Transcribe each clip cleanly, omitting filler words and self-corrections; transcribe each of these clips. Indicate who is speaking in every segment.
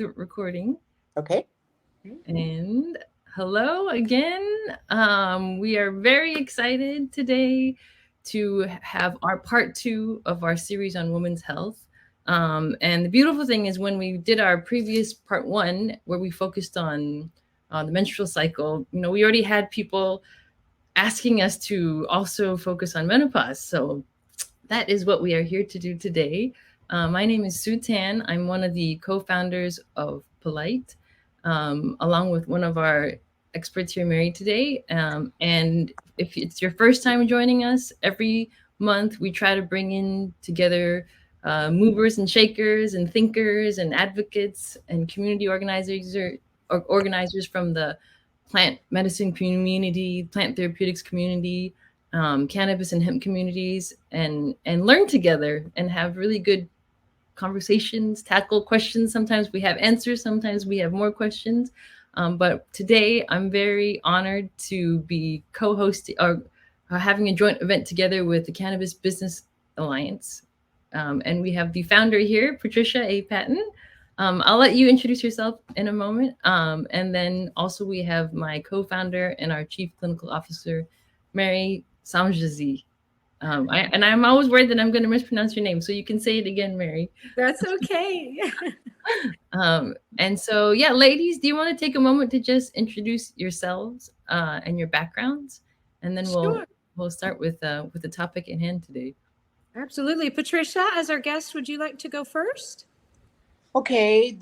Speaker 1: the recording.
Speaker 2: Okay.
Speaker 1: And hello again. We are very excited today to have our part two of our series on women's health. And the beautiful thing is, when we did our previous part one, where we focused on the menstrual cycle, we already had people asking us to also focus on menopause. So that is what we are here to do today. My name is Sue Tan. I'm one of the co founders of Polite, along with one of our experts here, Mary, today. And if it's your first time joining us, every month we try to bring in together movers and shakers and thinkers and advocates and community organizers from the plant medicine community, plant therapeutics community, cannabis and hemp communities, and learn together and have really good conversations, tackle questions. Sometimes we have answers, sometimes we have more questions. But today I'm very honored to be co-hosting or having a joint event together with the Cannabis Business Alliance. And we have the founder here, Patricia A. Patton. I'll let you introduce yourself in a moment. And then also we have my co-founder and our chief clinical officer, Mary Samjazi. And I'm always worried that I'm going to mispronounce your name, so you can say it again, Mary.
Speaker 3: That's okay.
Speaker 1: And so, yeah, ladies, do you want to take a moment to just introduce yourselves and your backgrounds, and then
Speaker 3: Sure.
Speaker 1: we'll start with the topic in hand today.
Speaker 3: Absolutely. Patricia, as our guest, would you like to go first?
Speaker 2: Okay.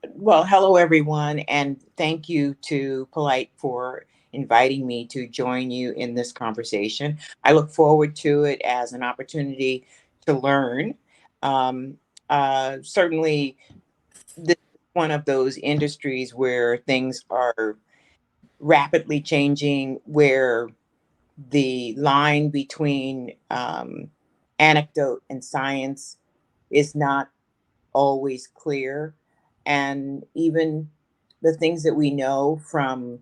Speaker 2: Well, hello, everyone. And thank you to Polite for inviting me to join you in this conversation. I look forward to it as an opportunity to learn. Um, Certainly, this is one of those industries where things are rapidly changing, where the line between anecdote and science is not always clear. And even the things that we know from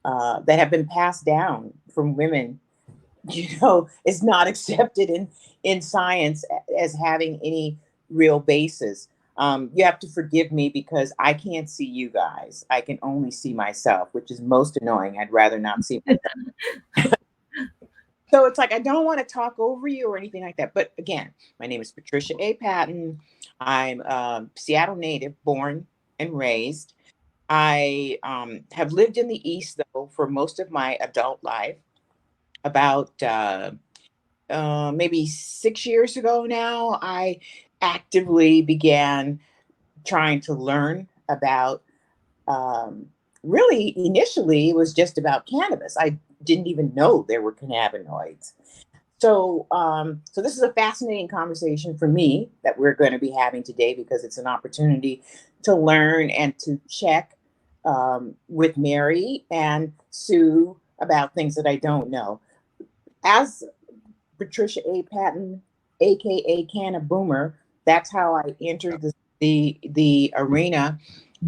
Speaker 2: that have been passed down from women, is not accepted in science as having any real basis. You have to forgive me because I can't see you guys. I can only see myself, which is most annoying. I'd rather not see myself. So it's like I don't want to talk over you or anything like that. But again, my name is Patricia A. Patton. I'm a Seattle native, born and raised. I have lived in the East, though, for most of my adult life. About maybe 6 years ago now, I actively began trying to learn about, um, really, initially, it was just about cannabis. I didn't even know there were cannabinoids. So this is a fascinating conversation for me that we're going to be having today because it's an opportunity to learn and to check with Mary and Sue about things that I don't know. As Patricia A. Patton, aka Canna Boomer, that's how I entered the arena,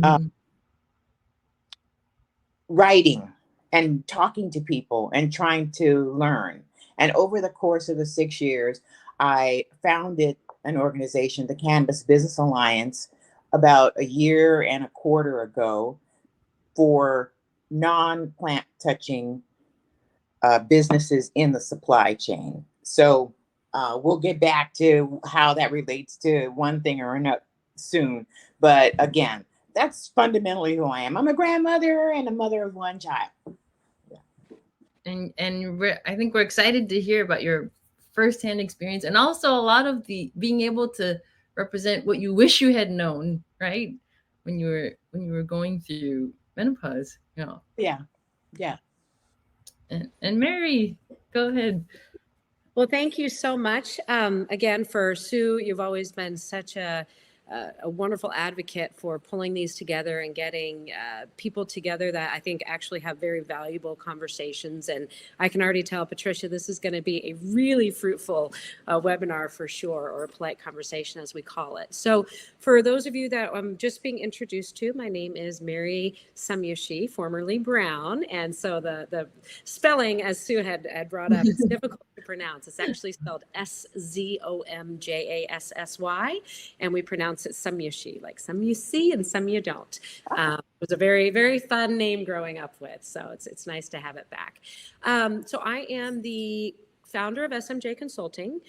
Speaker 2: uh,
Speaker 1: Mhm.
Speaker 2: writing and talking to people and trying to learn. And over the course of the 6 years, I founded an organization, the Cannabis Business Alliance, about a year and a quarter ago for non plant touching businesses in the supply chain. So we'll get back to how that relates to one thing or another soon. But again, that's fundamentally who I am. I'm a grandmother and a mother of one child. Yeah.
Speaker 1: I think we're excited to hear about your firsthand experience, and also a lot of the being able to represent what you wish you had known, right? When you were going through menopause.
Speaker 2: Yeah. Yeah.
Speaker 1: And Mary, go ahead.
Speaker 3: Well, thank you so much. Again, for Sue, you've always been such a wonderful advocate for pulling these together and getting people together that I think actually have very valuable conversations. And I can already tell, Patricia, this is going to be a really fruitful webinar for sure, or a polite conversation as we call it. So for those of you that I'm just being introduced to, my name is Mary Samyashi, formerly Brown. And so the spelling, as Sue had brought up, it's difficult to pronounce. It's actually spelled Szomjassy, and we pronounce it Samyashi, like some you see and some you don't. It was a very, very fun name growing up with, so it's nice to have it back. So I am the founder of SMJ Consulting.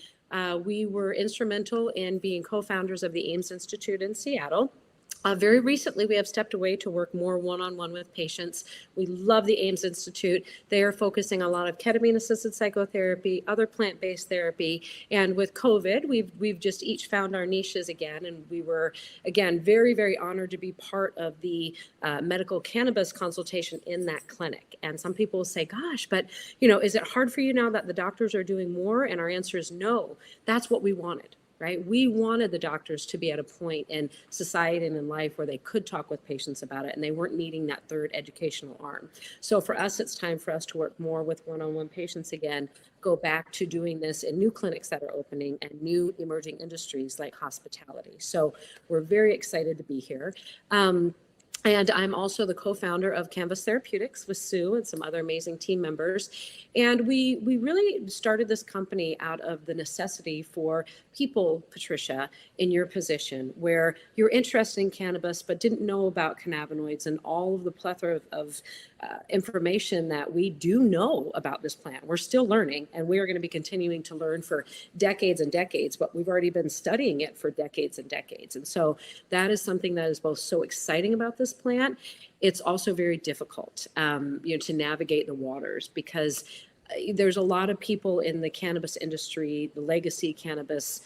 Speaker 3: We were instrumental in being co-founders of the Ames Institute in Seattle. Very recently, we have stepped away to work more one-on-one with patients. We love the Ames Institute. They are focusing on a lot of ketamine-assisted psychotherapy, other plant-based therapy, and with COVID, we've just each found our niches again, and we were, again, very, very honored to be part of the medical cannabis consultation in that clinic. And some people will say, gosh, but, is it hard for you now that the doctors are doing more? And our answer is no. That's what we wanted. Right? We wanted the doctors to be at a point in society and in life where they could talk with patients about it and they weren't needing that third educational arm. So for us, it's time for us to work more with one-on-one patients again, go back to doing this in new clinics that are opening and new emerging industries like hospitality. So we're very excited to be here. And I'm also the co-founder of Canvas Therapeutics with Sue and some other amazing team members. And we really started this company out of the necessity for people, Patricia, in your position, where you're interested in cannabis but didn't know about cannabinoids and all of the plethora of information that we do know about this plant. We're still learning, and we are going to be continuing to learn for decades and decades, but we've already been studying it for decades and decades. And so that is something that is both so exciting about this plant. It's also very difficult, to navigate the waters, because there's a lot of people in the cannabis industry, the legacy cannabis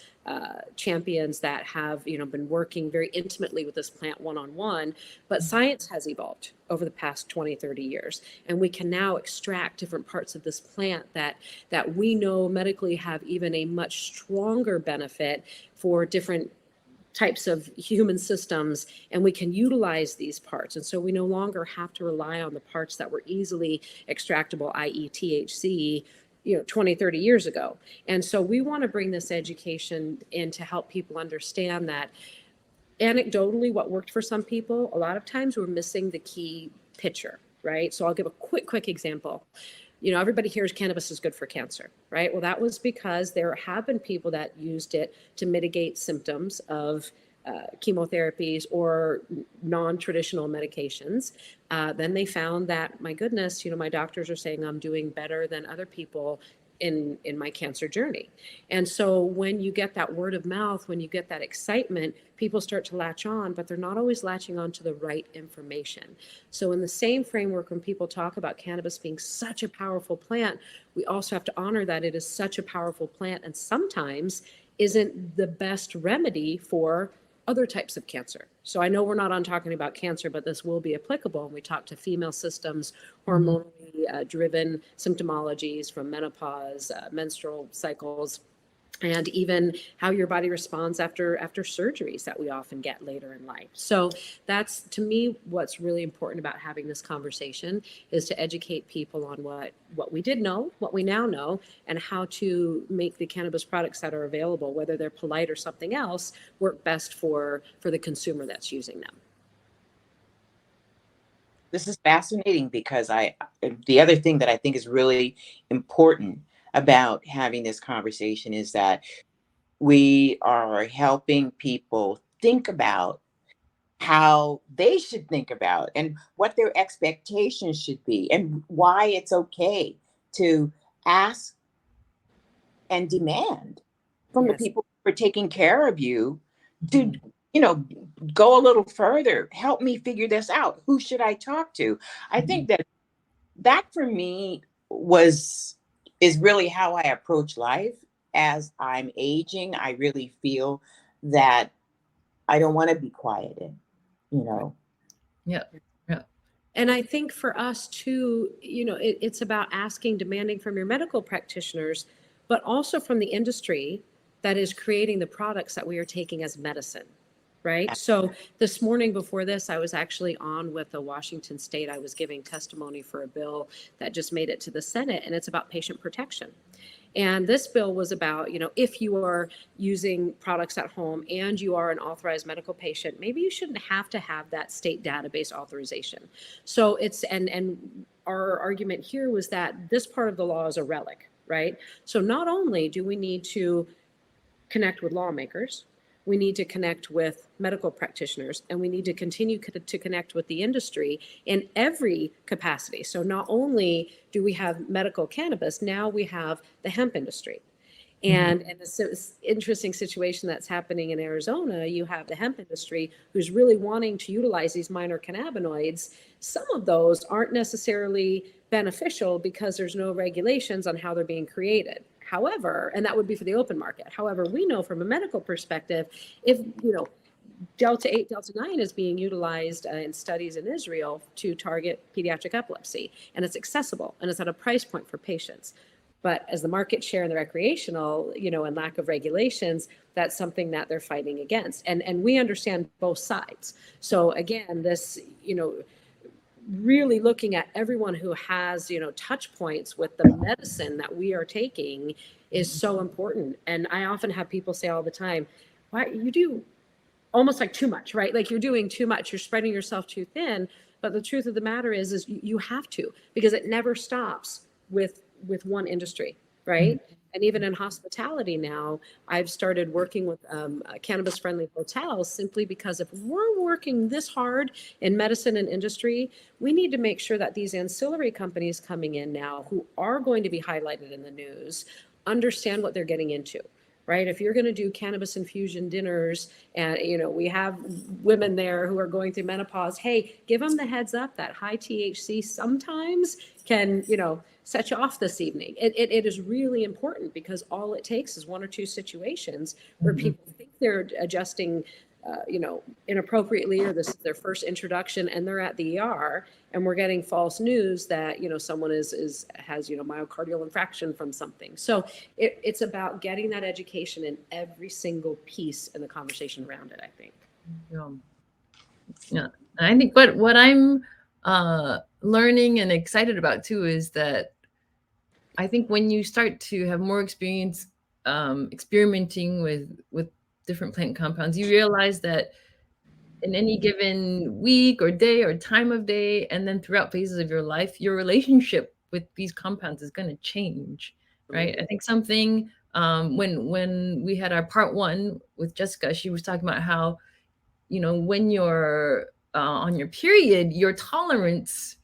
Speaker 3: champions that have, been working very intimately with this plant one-on-one, but science has evolved over the past 20, 30 years. And we can now extract different parts of this plant that we know medically have even a much stronger benefit for different types of human systems, and we can utilize these parts. And so we no longer have to rely on the parts that were easily extractable, i.e. THC, 20, 30 years ago. And so we want to bring this education in to help people understand that anecdotally, what worked for some people, a lot of times we're missing the key picture, right? So I'll give a quick example. Everybody hears cannabis is good for cancer, right? Well, that was because there have been people that used it to mitigate symptoms of chemotherapies or non-traditional medications. Then they found that, my goodness, my doctors are saying I'm doing better than other people in my cancer journey. And so when you get that word of mouth, when you get that excitement, people start to latch on, but they're not always latching on to the right information. So in the same framework, when people talk about cannabis being such a powerful plant, we also have to honor that it is such a powerful plant and sometimes isn't the best remedy for other types of cancer. So I know we're not on talking about cancer, but this will be applicable. And we talk to female systems, hormonally driven symptomologies from menopause, menstrual cycles, and even how your body responds after surgeries that we often get later in life. So that's, to me, what's really important about having this conversation is to educate people on what we did know, what we now know, and how to make the cannabis products that are available, whether they're polite or something else, work best for the consumer that's using them.
Speaker 2: This is fascinating because the other thing that I think is really important about having this conversation is that we are helping people think about how they should think about and what their expectations should be and why it's okay to ask and demand from the
Speaker 3: Yes.
Speaker 2: people who are taking care of you to go a little further, help me figure this out, who should I talk to. I think that for me is really how I approach life. As I'm aging, I really feel that I don't want to be quieted,
Speaker 1: Yeah. Yeah.
Speaker 3: And I think for us too, it's about asking, demanding from your medical practitioners, but also from the industry that is creating the products that we are taking as medicine, right? So this morning before this, I was actually on with the Washington State. I was giving testimony for a bill that just made it to the Senate, and it's about patient protection. And this bill was about, if you are using products at home and you are an authorized medical patient, maybe you shouldn't have to have that state database authorization. So it's, and our argument here was that this part of the law is a relic, right? So not only do we need to connect with lawmakers, we need to connect with medical practitioners, and we need to continue to connect with the industry in every capacity. So not only do we have medical cannabis, now we have the hemp industry. And this interesting situation that's happening in Arizona, you have the hemp industry who's really wanting to utilize these minor cannabinoids. Some of those aren't necessarily beneficial because there's no regulations on how they're being created. However, and that would be for the open market. However, we know from a medical perspective, if Delta 8, Delta 9 is being utilized in studies in Israel to target pediatric epilepsy, and it's accessible and it's at a price point for patients. But as the market share in the recreational, and lack of regulations, that's something that they're fighting against. And we understand both sides. So again, this, really looking at everyone who has, touch points with the medicine that we are taking is so important. And I often have people say all the time, why you do almost like too much, right? Like you're doing too much, you're spreading yourself too thin. But the truth of the matter is you have to, because it never stops with one industry, right? And even in hospitality now, I've started working with cannabis-friendly hotels simply because if we're working this hard in medicine and industry, we need to make sure that these ancillary companies coming in now who are going to be highlighted in the news understand what they're getting into. Right? If you're going to do cannabis infusion dinners and, we have women there who are going through menopause, hey, give them the heads up that high THC sometimes can, set you off this evening. It is really important because all it takes is one or two situations where people think they're adjusting inappropriately, or this is their first introduction and they're at the ER and we're getting false news that, someone has, myocardial infarction from something. So it's about getting that education in every single piece in the conversation around it, I think.
Speaker 1: Yeah. I think what I'm learning and excited about too is that I think when you start to have more experience experimenting with different plant compounds, you realize that in any given week or day or time of day, and then throughout phases of your life, your relationship with these compounds is going to change, right? I think something when we had our part one with Jessica, she was talking about how when you're on your period, your tolerance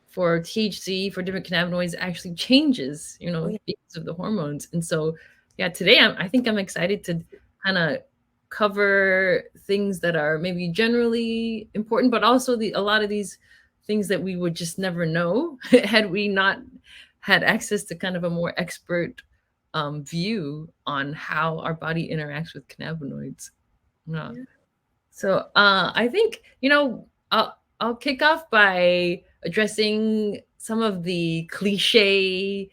Speaker 1: for THC, for different cannabinoids actually changes,
Speaker 3: Oh, yeah.
Speaker 1: because of the hormones. And so, yeah, today I think I'm excited to kind of cover things that are maybe generally important, but also a lot of these things that we would just never know had we not had access to kind of a more expert view on how our body interacts with cannabinoids. Yeah. So I think I'll kick off by addressing some of the cliche,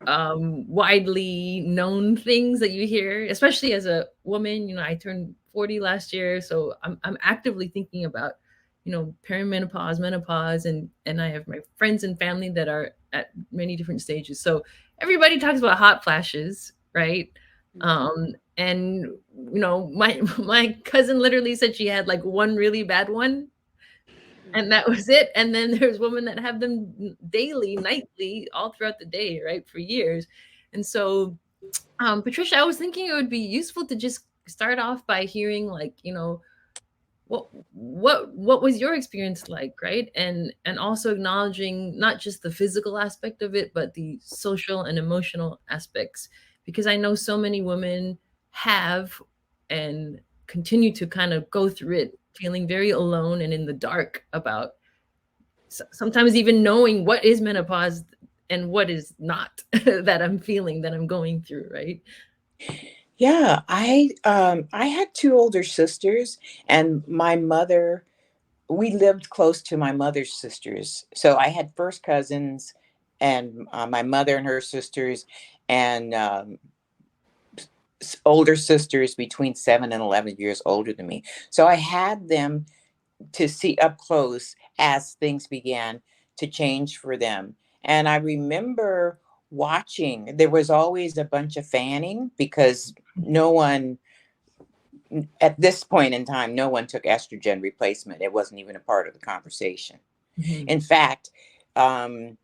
Speaker 1: widely known things that you hear, especially as a woman. I turned 40 last year, so I'm actively thinking about perimenopause, menopause, and I have my friends and family that are at many different stages. So everybody talks about hot flashes, right? And my my cousin literally said she had like one really bad one, and that was it. And then there's women that have them daily, nightly, all throughout the day, right, for years. And so, Patricia, I was thinking it would be useful to just start off by hearing, like, what was your experience like, right? And also acknowledging not just the physical aspect of it, but the social and emotional aspects, because I know so many women have and continue to kind of go through it feeling very alone and in the dark about sometimes even knowing what is menopause and what is not that I'm feeling, that I'm going through, right?
Speaker 2: Yeah, I had two older sisters, and my mother. We lived close to my mother's sisters, so I had first cousins, and my mother and her sisters, and older sisters between 7 and 11 years older than me. So I had them to see up close as things began to change for them. And I remember watching, there was always a bunch of fanning because no one, at this point in time, no one took estrogen replacement. It wasn't even a part of the conversation.
Speaker 1: Mhm.
Speaker 2: In fact, um,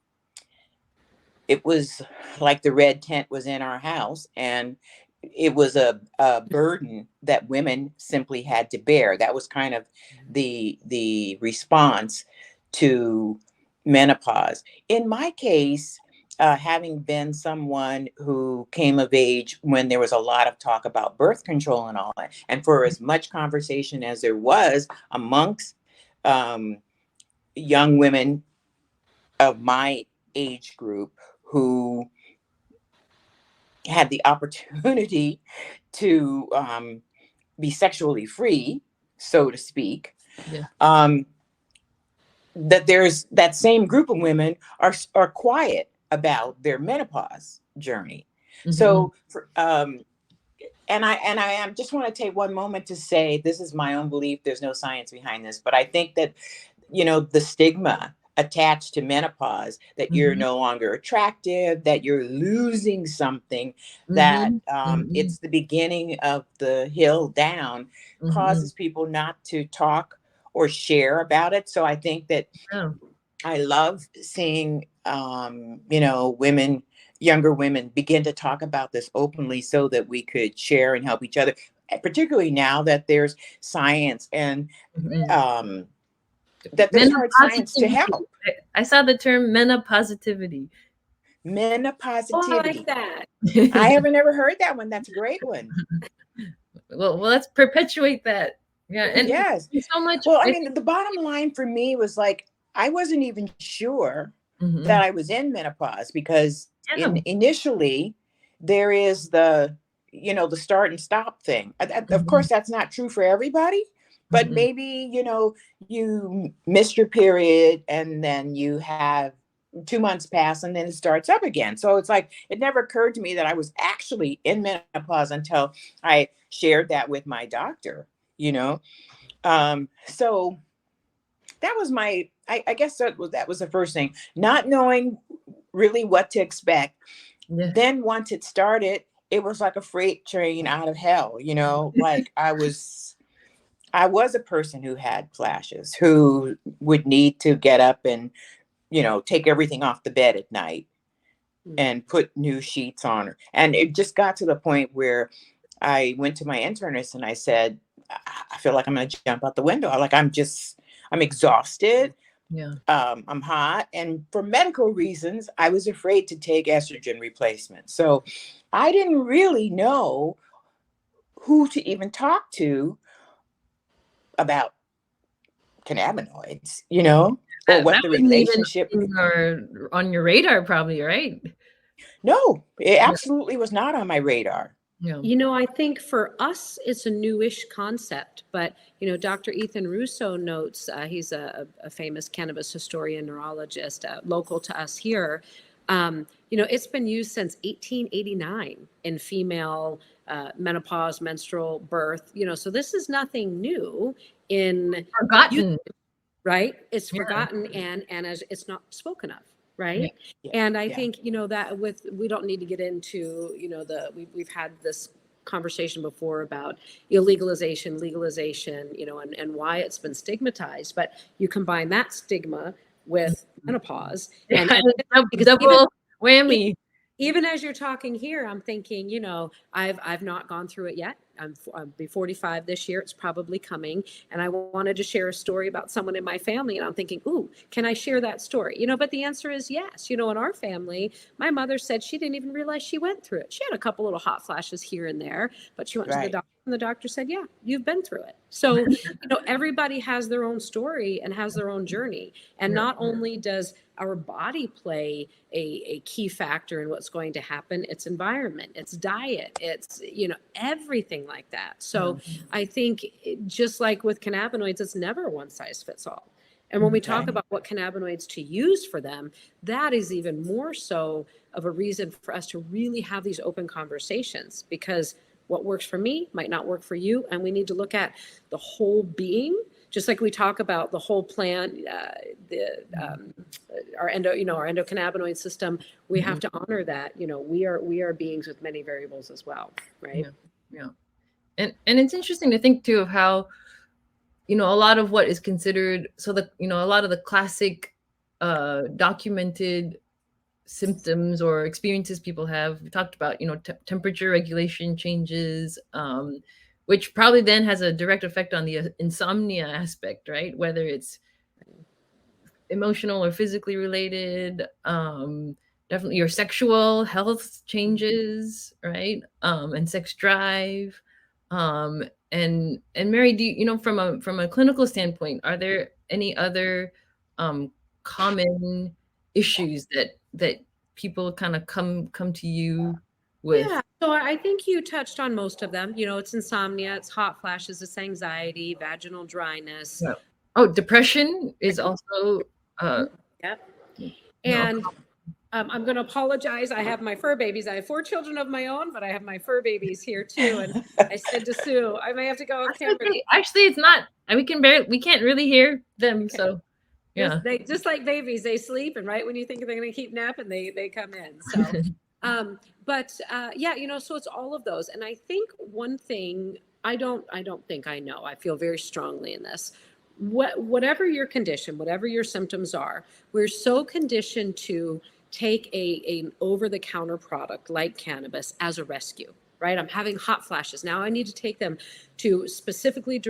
Speaker 2: it was like the red tent was in our house, and it was a burden that women simply had to bear. That was kind of the response to menopause. In my case, having been someone who came of age when there was a lot of talk about birth control and all that, and for as much conversation as there was amongst um, young women of my age group who had the opportunity to be sexually free, so to speak,
Speaker 1: Yeah.
Speaker 2: um, that there's that same group of women are quiet about their menopause journey.
Speaker 1: Mm-hmm.
Speaker 2: So, and I am just want to take one moment to say this is my own belief. There's no science behind this, but I think that the stigma attached to menopause, that you're
Speaker 1: Mm-hmm.
Speaker 2: no longer attractive, that you're losing something, that
Speaker 1: Mm-hmm. Mm-hmm.
Speaker 2: it's the beginning of the hill down,
Speaker 1: Mm-hmm.
Speaker 2: causes people not to talk or share about it. So I think that
Speaker 1: Yeah.
Speaker 2: I love seeing, women, younger women, begin to talk about this openly so that we could share and help each other, particularly now that there's science and
Speaker 1: Mm-hmm.
Speaker 2: um, that there's hard science to
Speaker 1: Menopositivity.
Speaker 2: help.
Speaker 1: I saw the term menopositivity.
Speaker 3: Oh, I like
Speaker 2: Menopositivity.
Speaker 3: that.
Speaker 2: I haven't ever heard that one. That's a great one.
Speaker 1: Well, let's perpetuate that. Yeah, and
Speaker 2: Yes.
Speaker 1: so much.
Speaker 2: Well, I
Speaker 1: I
Speaker 2: mean, the bottom line for me was like, I wasn't even sure
Speaker 1: Mm-hmm.
Speaker 2: that I was in menopause, because
Speaker 1: Yeah.
Speaker 2: initially there is the start and stop thing. Of
Speaker 1: Mm-hmm.
Speaker 2: course, that's not true for everybody, but
Speaker 1: Mm-hmm.
Speaker 2: maybe, you miss your period and then you have 2 months pass and then it starts up again. So it's like, it never occurred to me that I was actually in menopause until I shared that with my doctor, you know? So that was I guess that was the first thing, not knowing really what to expect.
Speaker 1: Yeah.
Speaker 2: Then once it started, it was like a freight train out of hell, like I was a person who had flashes, who would need to get up and take everything off the bed at night
Speaker 3: Mm.
Speaker 2: and put new sheets on her. And it just got to the point where I went to my internist and I said, I feel like I'm going to jump out the window. I'm exhausted.
Speaker 1: Yeah.
Speaker 2: I'm hot. And for medical reasons, I was afraid to take estrogen replacement. So I didn't really know who to even talk to about cannabinoids, or
Speaker 1: That
Speaker 2: what the
Speaker 1: wasn't even
Speaker 2: relationship.
Speaker 1: on your radar, probably, right?
Speaker 2: No, it
Speaker 1: Yeah.
Speaker 2: absolutely was not on my radar.
Speaker 1: Yeah.
Speaker 3: I think for us, it's a newish concept, but, Dr. Ethan Russo notes, he's a famous cannabis historian, neurologist, local to us here. It's been used since 1889 in female menopause, menstrual birth, so this is nothing new in use,
Speaker 1: Forgotten.
Speaker 3: right? It's
Speaker 1: Yeah.
Speaker 3: forgotten and as it's not spoken of.
Speaker 1: Yeah.
Speaker 3: Right.
Speaker 2: Yeah,
Speaker 3: And I
Speaker 2: yeah,
Speaker 3: think, that we don't need to get into, we've had this conversation before about illegalization, legalization, and why it's been stigmatized. But you combine that stigma with menopause, and,
Speaker 1: Yeah.
Speaker 3: and because
Speaker 1: Double
Speaker 3: e-
Speaker 1: whammy.
Speaker 3: even as you're talking here, I'm thinking, I've not gone through it yet. I'll be 45 this year. It's probably coming. And I wanted to share a story about someone in my family. And I'm thinking, ooh, can I share that story? But the answer is yes. In our family, my mother said she didn't even realize she went through it. She had a couple little hot flashes here and there, but she went to the
Speaker 2: right.
Speaker 3: doctor and the doctor said, yeah, you've been through it. So, everybody has their own story and has their own journey. And
Speaker 1: Yeah.
Speaker 3: not only does our body play a key factor in what's going to happen, it's environment, it's diet, it's everything like that. So I think just like with cannabinoids, it's never one size fits all. And when we talk
Speaker 2: Right.
Speaker 3: about what cannabinoids to use for them, that is even more so of a reason for us to really have these open conversations, because what works for me might not work for you, and we need to look at the whole being, just like we talk about the whole plant, our our endocannabinoid system. We have to honor that. We are beings with many variables as well, right?
Speaker 1: Yeah. Yeah. And it's interesting to think too of how, a lot of what is considered, so a lot of the classic documented symptoms or experiences people have. We talked about, temperature regulation changes, which probably then has a direct effect on the insomnia aspect, right? Whether it's emotional or physically related. Definitely your sexual health changes, right? And sex drive. Um, and Mary, do from a clinical standpoint, are there any other um, common issues that people kind of come to you with?
Speaker 3: Yeah, so I think you touched on most of them. It's insomnia, it's hot flashes, it's anxiety, vaginal dryness.
Speaker 1: Yeah. Oh, depression is also uh,
Speaker 3: Yep.
Speaker 1: you know,
Speaker 3: And I'm going to apologize. I have my fur babies. I have 4 children of my own, but I have my fur babies here too. And I said to Sue, I may have to go off
Speaker 1: that's
Speaker 3: camera.
Speaker 1: okay. Actually, it's not. We can't really hear them.
Speaker 3: Okay.
Speaker 1: So, yeah.
Speaker 3: Just like babies, they sleep, and right when you think they're going to keep napping, they come in. So, yeah, so it's all of those. And I think one thing I don't think I know. I feel very strongly in this. Whatever your condition, whatever your symptoms are, we're so conditioned to take an over-the-counter product like cannabis as a rescue, right? I'm having hot flashes. Now I need to take them to specifically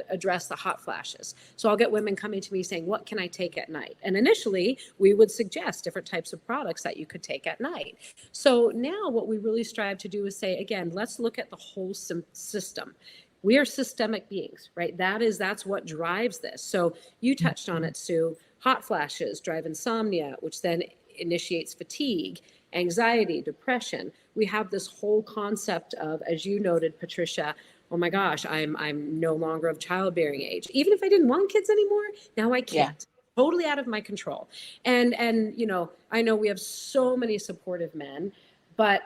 Speaker 3: address the hot flashes. So I'll get women coming to me saying, what can I take at night? And initially, we would suggest different types of products that you could take at night. So now what we really strive to do is say, again, let's look at the whole system. We are systemic beings, right? That's what drives this. So you touched on it, Sue. Hot flashes drive insomnia, which then initiates fatigue, anxiety, depression. We have this whole concept of, as you noted, Patricia, oh my gosh, I'm no longer of childbearing age. Even if I didn't want kids anymore, now I can't.
Speaker 2: Yeah.
Speaker 3: Totally out of my control. And I know we have so many supportive men, but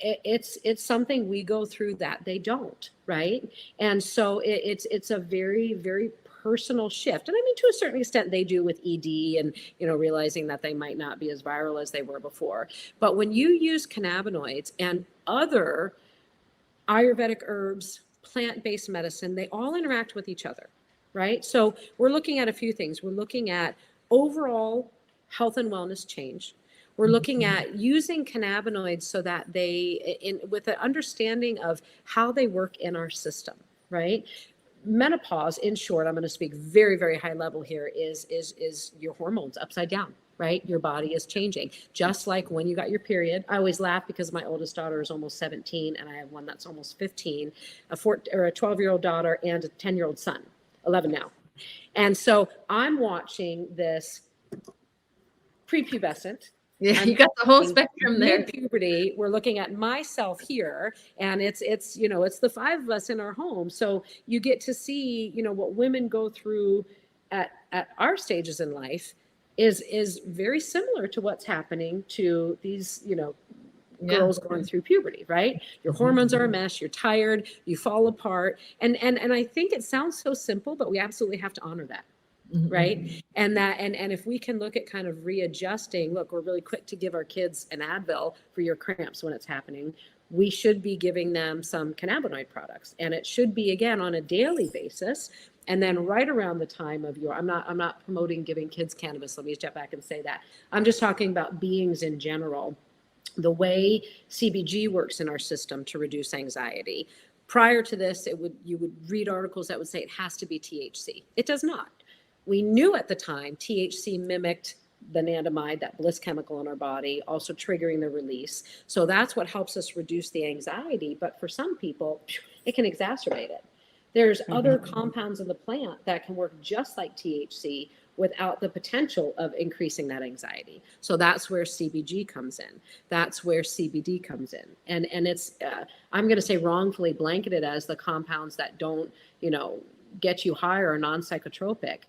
Speaker 3: it's something we go through that they don't, right? And so it's a very, very personal shift. And I mean, to a certain extent they do with ED and realizing that they might not be as viral as they were before. But when you use cannabinoids and other Ayurvedic herbs, plant-based medicine, they all interact with each other, right? So we're looking at a few things. We're looking at overall health and wellness change. We're looking at using cannabinoids so that with an understanding of how they work in our system, right? Menopause, in short, I'm going to speak very, very high level here, is your hormones upside down, right? Your body is changing, just like when you got your period. I always laugh because my oldest daughter is almost 17 and I have one that's almost 15, a 12-year-old daughter and a 10-year-old son, 11 now. And so I'm watching this prepubescent.
Speaker 1: Yeah, you got the whole spectrum there.
Speaker 3: Puberty. We're looking at myself here, and it's the five of us in our home. So you get to see what women go through at our stages in life is very similar to what's happening to these girls going through puberty, right? Your hormones are a mess, you're tired, you fall apart. And I think it sounds so simple, but we absolutely have to honor that. Right. And if we can look at kind of readjusting, look, we're really quick to give our kids an Advil for your cramps when it's happening. We should be giving them some cannabinoid products, and it should be, again, on a daily basis. And then right around the time of I'm not promoting giving kids cannabis. Let me step back and say that. I'm just talking about beings in general. The way CBG works in our system to reduce anxiety. Prior to this, you would read articles that would say it has to be THC. It does not. We knew at the time THC mimicked the anandamide, that bliss chemical in our body, also triggering the release. So that's what helps us reduce the anxiety. But for some people, it can exacerbate it. There's other compounds in the plant that can work just like THC without the potential of increasing that anxiety. So that's where CBG comes in. That's where CBD comes in. And it's, I'm going to say wrongfully blanketed as the compounds that don't, get you higher or non-psychotropic.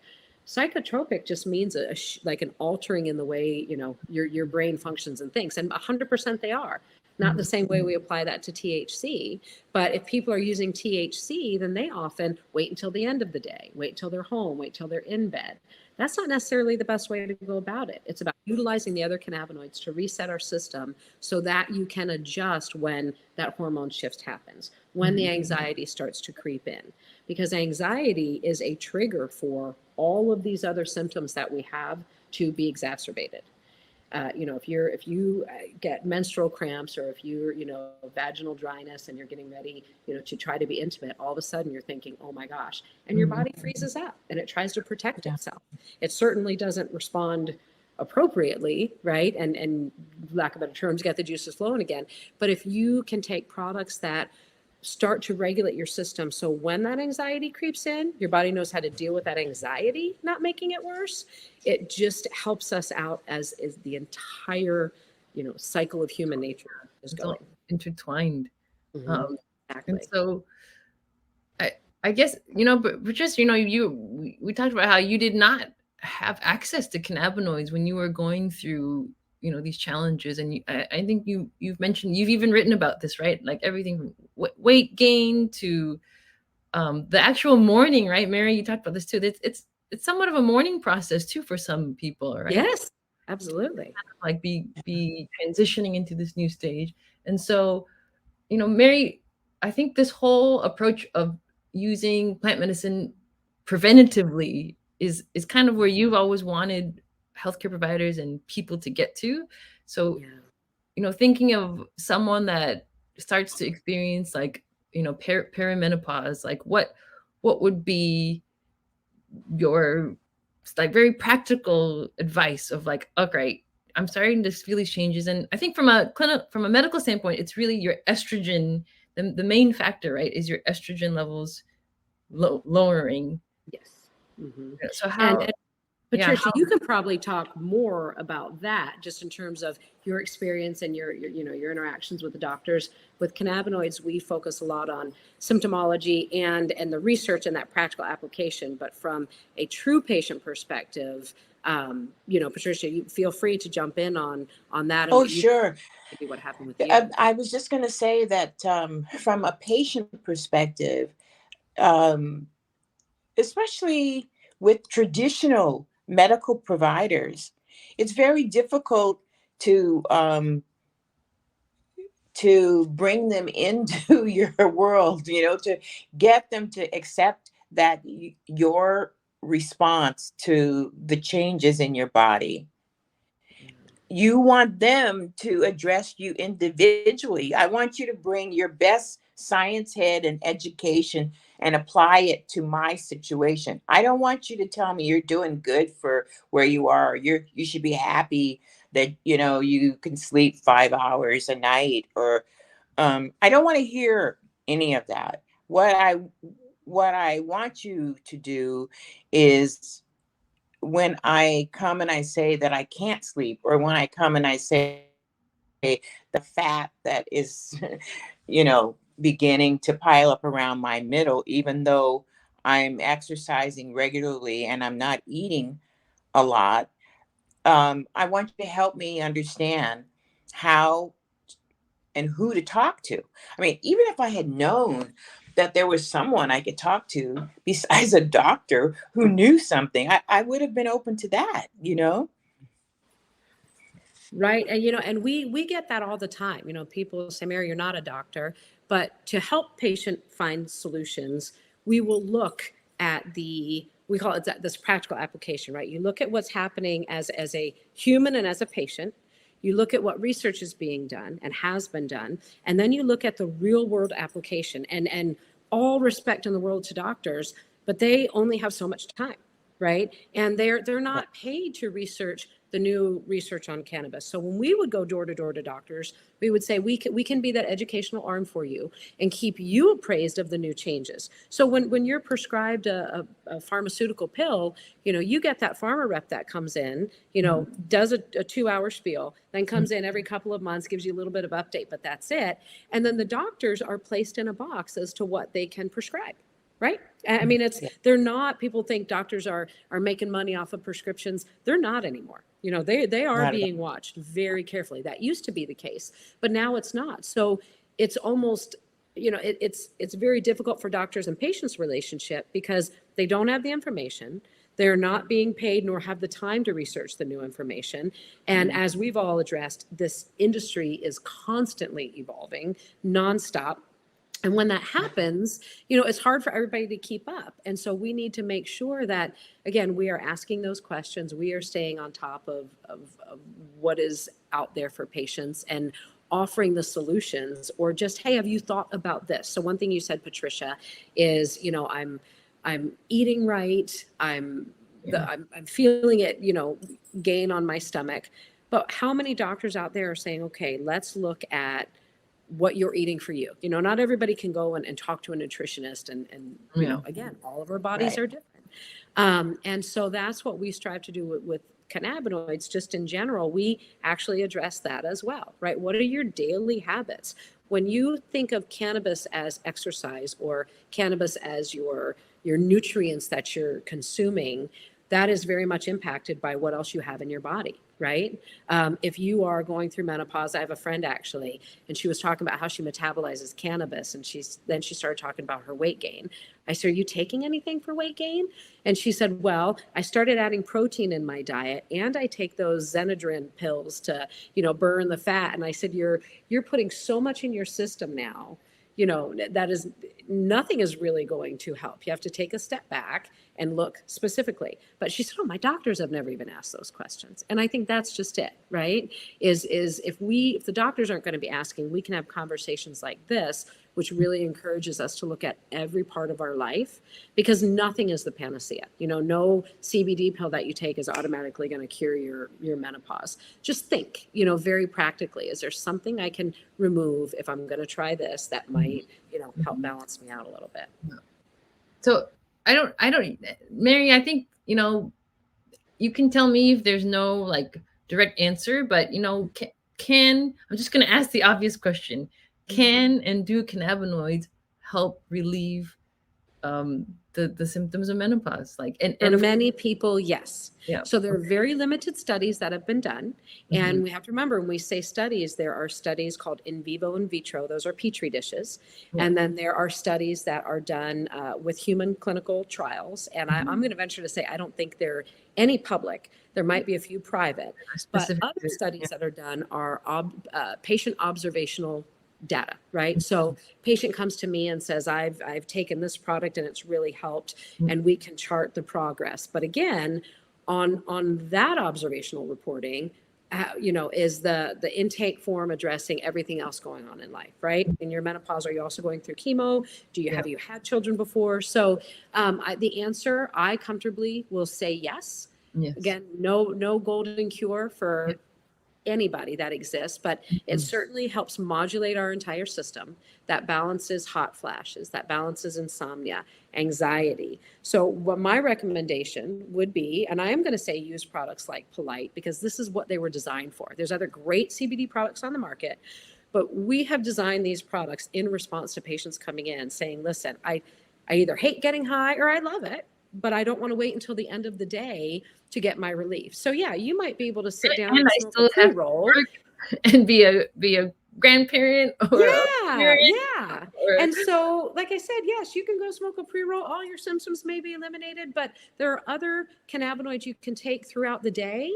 Speaker 3: Psychotropic just means like an altering in the way, your brain functions and thinks, and 100% they are. Not the same way we apply that to THC, but if people are using THC, then they often wait until the end of the day, wait till they're home, wait till they're in bed. That's not necessarily the best way to go about it. It's about utilizing the other cannabinoids to reset our system so that you can adjust when that hormone shift happens, when the anxiety starts to creep in. Because anxiety is a trigger for all of these other symptoms that we have to be exacerbated. If you get menstrual cramps, or if you're, vaginal dryness, and you're getting ready, to try to be intimate, all of a sudden you're thinking, oh my gosh, and your body freezes up and it tries to protect itself. It certainly doesn't respond appropriately, right? And lack of better terms, get the juices flowing again. But if you can take products that start to regulate your system, so when that anxiety creeps in, your body knows how to deal with that anxiety, not making it worse. It just helps us out as is the entire, cycle of human nature is
Speaker 1: It's all
Speaker 3: going.
Speaker 1: intertwined.
Speaker 3: Mm-hmm.
Speaker 1: Um, and
Speaker 3: Exactly.
Speaker 1: so I I guess, but just, we talked about how you did not have access to cannabinoids when you were going through, these challenges. And I think you've mentioned, you've even written about this, right? Like everything from weight gain to the actual mourning, right? Mary, you talked about this too. It's somewhat of a mourning process too for some people, right?
Speaker 3: Yes, absolutely.
Speaker 1: Like be transitioning into this new stage. And so, Mary, I think this whole approach of using plant medicine preventatively is kind of where you've always wanted healthcare providers and people to get to. So,
Speaker 3: Yeah.
Speaker 1: thinking of someone that starts to experience, like, perimenopause, like what would be your, like, very practical advice of, like, okay, I'm starting to feel these changes. And I think from a medical standpoint, it's really your estrogen. The main factor, right, is your estrogen levels lowering.
Speaker 3: Yes. Hmm.
Speaker 1: So
Speaker 3: And,
Speaker 1: how,
Speaker 3: and
Speaker 1: yeah,
Speaker 3: Patricia, you can probably talk more about that, just in terms of your experience and your interactions with the doctors. With cannabinoids, we focus a lot on symptomology and the research and that practical application. But from a true patient perspective, Patricia, you feel free to jump in on that and
Speaker 2: Oh,
Speaker 3: what you
Speaker 2: sure.
Speaker 3: maybe what happened with you.
Speaker 2: I was just going to say that from a patient perspective, um, especially with traditional medical providers, it's very difficult to bring them into your world, to get them to accept that your response to the changes in your body, you want them to address you individually. I want you to bring your best science head and education and apply it to my situation. I don't want you to tell me you're doing good for where you are. You should be happy that you can sleep 5 hours a night, or I don't want to hear any of that. What I want you to do is, when I come and I say that I can't sleep, or when I come and I say the fat that is, beginning to pile up around my middle, even though I'm exercising regularly and I'm not eating a lot, I want you to help me understand how and who to talk to. I mean, even if I had known that there was someone I could talk to besides a doctor who knew something, I would have been open to that.
Speaker 3: Right. And we get that all the time. People say, Mary, you're not a doctor, but to help patient find solutions, we will look at we call it this practical application, right? You look at what's happening as a human and as a patient. You look at what research is being done and has been done, and then you look at the real world application. And all respect in the world to doctors, but they only have so much time, right? And they're
Speaker 2: Right.
Speaker 3: not paid to research the new research on cannabis. So when we would go door to door to doctors, we would say we can be that educational arm for you and keep you appraised of the new changes. So when you're prescribed a pharmaceutical pill, you get that pharma rep that comes in, does a 2-hour spiel, then comes in every couple of months, gives you a little bit of update, but that's it. And then the doctors are placed in a box as to what they can prescribe. Right. I mean,
Speaker 2: Yeah,
Speaker 3: they're not, people think doctors are making money off of prescriptions. They're not anymore. They are
Speaker 2: not at all.
Speaker 3: being watched very carefully. That used to be the case, but now it's not. So it's almost, it's very difficult for doctors and patients relationship, because they don't have the information. They're not being paid nor have the time to research the new information. And as we've all addressed, this industry is constantly evolving nonstop. And when that happens, it's hard for everybody to keep up. And so we need to make sure that, again, we are asking those questions. We are staying on top of what is out there for patients and offering the solutions, or just, hey, have you thought about this? So one thing you said, Patricia, is, I'm eating right. I'm feeling it, gain on my stomach. But how many doctors out there are saying, okay, let's look at what you're eating for you? Not everybody can go and talk to a nutritionist, and again, all of our bodies
Speaker 2: Right.
Speaker 3: are different. And so that's what we strive to do with cannabinoids. Just in general, we actually address that as well, right? What are your daily habits? When you think of cannabis as exercise, or cannabis as your nutrients that you're consuming, that is very much impacted by what else you have in your body, right? If you are going through menopause, I have a friend actually, and she was talking about how she metabolizes cannabis, and she started talking about her weight gain. I said, are you taking anything for weight gain? And she said, well, I started adding protein in my diet, and I take those Xenadrin pills to, burn the fat. And I said, you're putting so much in your system now, that is, nothing is really going to help. You have to take a step back and look specifically. But she said, oh, my doctors have never even asked those questions. And I think that's just it, right? Is if the doctors aren't going to be asking, we can have conversations like this, which really encourages us to look at every part of our life, because nothing is the panacea. No CBD pill that you take is automatically going to cure your menopause. Just think, very practically, is there something I can remove if I'm going to try this that might, help balance me out a little bit?
Speaker 1: So I don't, Mary, I think, you can tell me if there's no like direct answer, but I'm just going to ask the obvious question. Can and do cannabinoids help relieve the symptoms of menopause? Like,
Speaker 3: For
Speaker 1: and of
Speaker 3: many people, yes.
Speaker 1: yeah.
Speaker 3: So there are very limited studies that have been done. And
Speaker 1: Mhm.
Speaker 3: we have to remember, when we say studies, there are studies called in vivo and vitro. Those are Petri dishes.
Speaker 1: Yeah.
Speaker 3: And then there are studies that are done with human clinical trials. And I'm going to venture to say, I don't think they're any public. There might be a few private. But
Speaker 1: Specific.
Speaker 3: other studies that are done are patient observational data, right? So patient comes to me and says, I've taken this product and it's really helped, and we can chart the progress. But again, on that observational reporting, is the intake form addressing everything else going on in life, right? In your menopause, are you also going through chemo? Have you had children before? So the answer, I comfortably will say yes.
Speaker 1: Yes.
Speaker 3: Again, no golden cure for anybody that exists, but it certainly helps modulate our entire system. That balances hot flashes, that balances insomnia, anxiety. So what my recommendation would be, and I am going to say use products like Polite, because this is what they were designed for. There's other great CBD products on the market, but we have designed these products in response to patients coming in saying, listen, I either hate getting high or I love it, but I don't want to wait until the end of the day to get my relief. So yeah, you might be able to sit down
Speaker 1: And
Speaker 3: and
Speaker 1: I
Speaker 3: smoke a
Speaker 1: still have to
Speaker 3: pre-roll.
Speaker 1: work and be a grandparent or a
Speaker 3: Yeah,
Speaker 1: parent
Speaker 3: yeah.
Speaker 1: or
Speaker 3: And so, like I said, yes, you can go smoke a pre-roll. All your symptoms may be eliminated, but there are other cannabinoids you can take throughout the day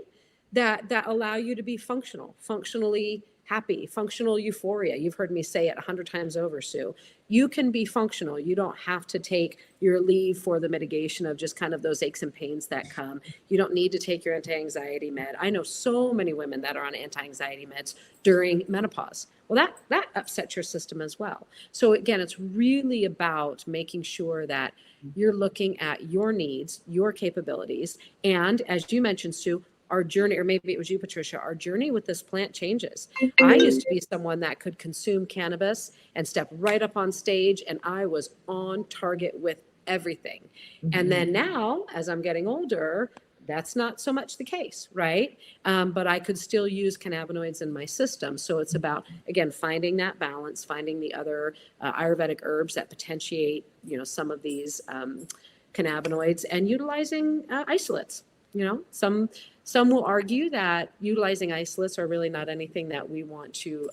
Speaker 3: that allow you to be functionally happy, functional euphoria. You've heard me say it 100 times over, Sue. You can be functional. You don't have to take your leave for the mitigation of just kind of those aches and pains that come. You don't need to take your anti-anxiety med. I know so many women that are on anti-anxiety meds during menopause. Well, that upsets your system as well. So again, it's really about making sure that you're looking at your needs, your capabilities, and as you mentioned, Sue, our journey, or maybe it was you, Patricia, our journey with this plant changes. I used to be someone that could consume cannabis and step right up on stage, and I was on target with everything. And then now, as I'm getting older, that's not so much the case, right? But I could still use cannabinoids in my system. So it's about, again, finding that balance, finding the other Ayurvedic herbs that potentiate, some of these cannabinoids, and utilizing isolates. Some will argue that utilizing isolates are really not anything that we want to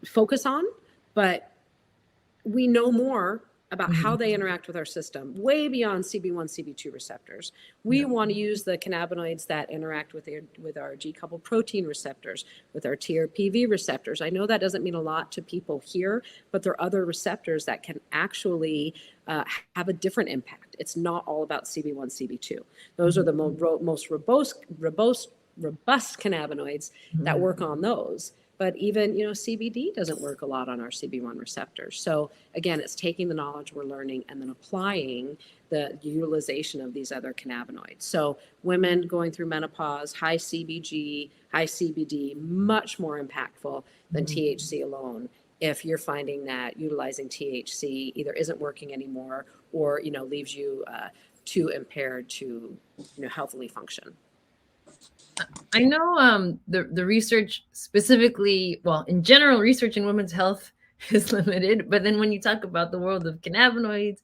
Speaker 3: focus on, but we know more about how they interact with our system, way beyond CB1, CB2 receptors. We want to use the cannabinoids that interact with our G-coupled protein receptors, with our TRPV receptors. I know that doesn't mean a lot to people here, but there are other receptors that can actually have a different impact. It's not all about CB1, CB2. Those are the most robust cannabinoids that work on those. But even, CBD doesn't work a lot on our CB1 receptors. So again, it's taking the knowledge we're learning and then applying the utilization of these other cannabinoids. So women going through menopause, high CBG, high CBD, much more impactful than THC alone. If you're finding that utilizing THC either isn't working anymore or, leaves you too impaired to, healthily function.
Speaker 1: I know the research specifically, well, in general, research in women's health is limited. But then when you talk about the world of cannabinoids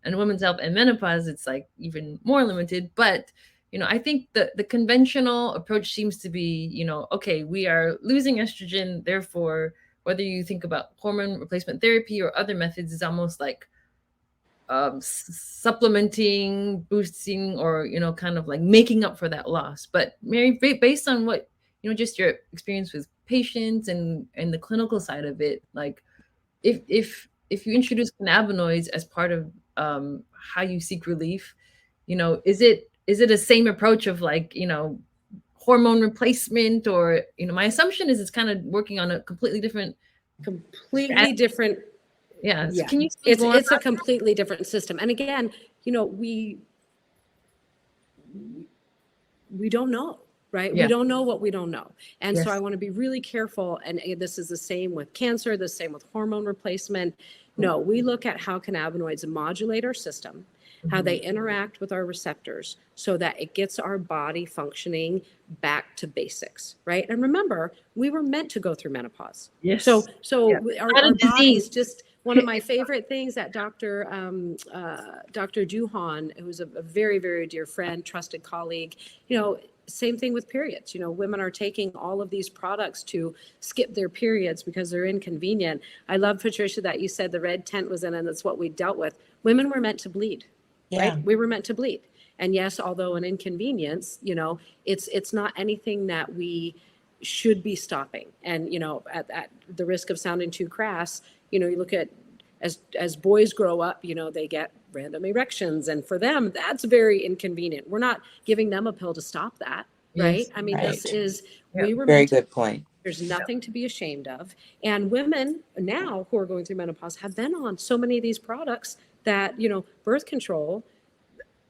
Speaker 1: and women's health and menopause, it's like even more limited. But I think the conventional approach seems to be, okay, we are losing estrogen, therefore, whether you think about hormone replacement therapy or other methods, is almost like supplementing, boosting, or kind of like making up for that loss. But Mary, based on what just your experience with patients and the clinical side of it, like if you introduce cannabinoids as part of how you seek relief, is it a same approach of like hormone replacement, or my assumption is it's kind of working on a completely different yeah. So
Speaker 3: Yeah,
Speaker 1: can you speak more
Speaker 3: it's a completely different system. And again, we don't know, right?
Speaker 1: Yeah.
Speaker 3: We don't know what we don't know. And so
Speaker 1: Yes.
Speaker 3: I want to be really careful. And this is the same with cancer, the same with hormone replacement. No, we look at how cannabinoids modulate our system, how they interact with our receptors so that it gets our body functioning back to basics, right? And remember, we were meant to go through menopause.
Speaker 1: Yes.
Speaker 3: So
Speaker 1: Yeah.
Speaker 3: our bodies just, one of my favorite things that Dr. Duhan, who's a very, very dear friend, trusted colleague, same thing with periods. Women are taking all of these products to skip their periods because they're inconvenient. I love, Patricia, that you said the red tent was in, and that's what we dealt with. Women were meant to bleed, right? We were meant to bleed. And yes, although an inconvenience, it's not anything that we should be stopping. And, at the risk of sounding too crass, you look at as boys grow up, they get random erections, and for them that's very inconvenient. We're not giving them a pill to stop that, right?
Speaker 1: Yes.
Speaker 3: I mean,
Speaker 2: Right.
Speaker 3: this is
Speaker 1: Yeah.
Speaker 3: we were
Speaker 2: Very
Speaker 3: meant to,
Speaker 2: good point.
Speaker 3: there's nothing to be ashamed of. And women now who are going through menopause have been on so many of these products that, birth control.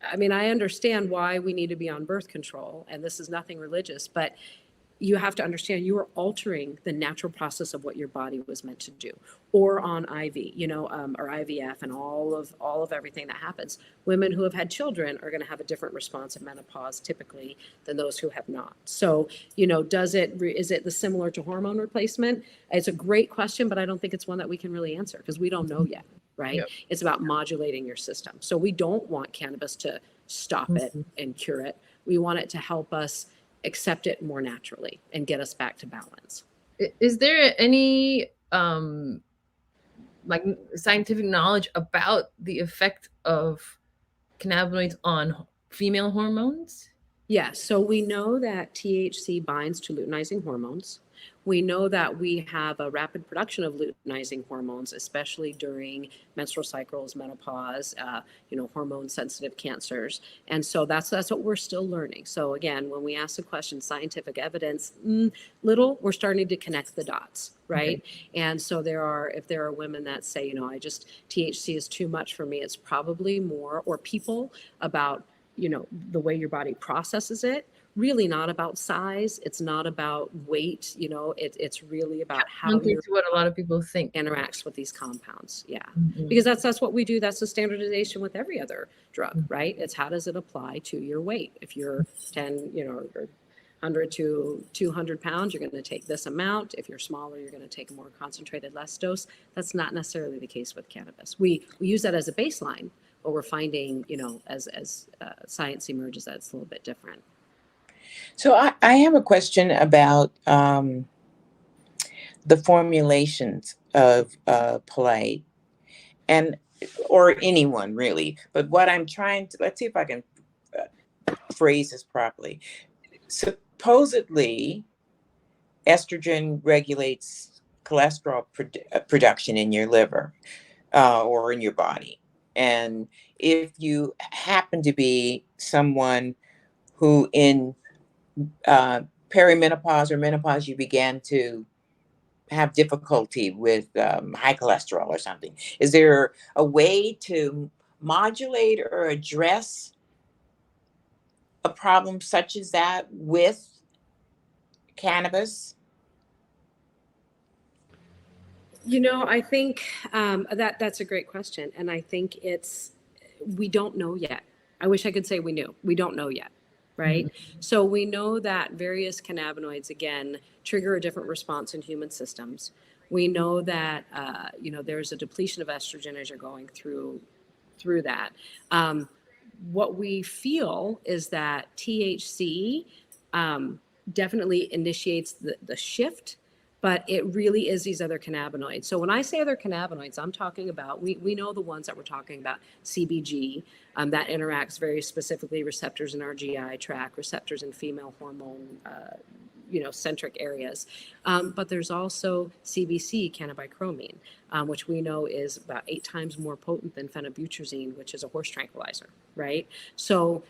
Speaker 3: I mean, I understand why we need to be on birth control, and this is nothing religious, but you have to understand you are altering the natural process of what your body was meant to do, or on IV, or IVF, and all of everything that happens. Women who have had children are going to have a different response in menopause typically than those who have not. So, is it the similar to hormone replacement? It's a great question, but I don't think it's one that we can really answer because we don't know yet, right?
Speaker 1: Yep.
Speaker 3: It's about modulating your system. So we don't want cannabis to stop it and cure it. We want it to help us accept it more naturally and get us back to balance.
Speaker 1: Is there any like scientific knowledge about the effect of cannabinoids on female hormones?
Speaker 3: Yes. So we know that THC binds to luteinizing hormones. We know that we have a rapid production of luteinizing hormones, especially during menstrual cycles, menopause, hormone-sensitive cancers. And so that's what we're still learning. So again, when we ask the question, scientific evidence, we're starting to connect the dots, right? Okay. And so if there are women that say, THC is too much for me, it's probably more, or people about the way your body processes it, really not about size. It's not about weight. It's really about how
Speaker 1: what a lot of people think
Speaker 3: interacts with these compounds. Yeah. Because that's what we do. That's the standardization with every other drug, right? It's how does it apply to your weight? If you're 10, or 100 to 200 pounds, you're going to take this amount. If you're smaller, you're going to take a more concentrated, less dose. That's not necessarily the case with cannabis. We use that as a baseline, but we're finding, as science emerges, that it's a little bit different.
Speaker 2: So I have a question about the formulations of Polite. And or anyone really. But what I'm trying to, let's see if I can phrase this properly. Supposedly, estrogen regulates cholesterol production in your liver or in your body. And if you happen to be someone who in perimenopause or menopause, you began to have difficulty with high cholesterol or something, is there a way to modulate or address a problem such as that with cannabis?
Speaker 3: I think that's a great question, and I think we don't know yet. I wish I could say we knew. We don't know yet, right?
Speaker 2: Mhm.
Speaker 3: So we know that various cannabinoids again trigger a different response in human systems. We know that there's a depletion of estrogen as you're going through that. Um, what we feel is that THC um, definitely initiates the shift, but it really is these other cannabinoids. So when I say other cannabinoids, I'm talking about, we know the ones that we're talking about, CBG, that interacts very specifically receptors in our GI tract, receptors in female hormone, centric areas. But there's also CBC, cannabichromene, which we know is about 8 times more potent than phenobutrazine, which is a horse tranquilizer, right? So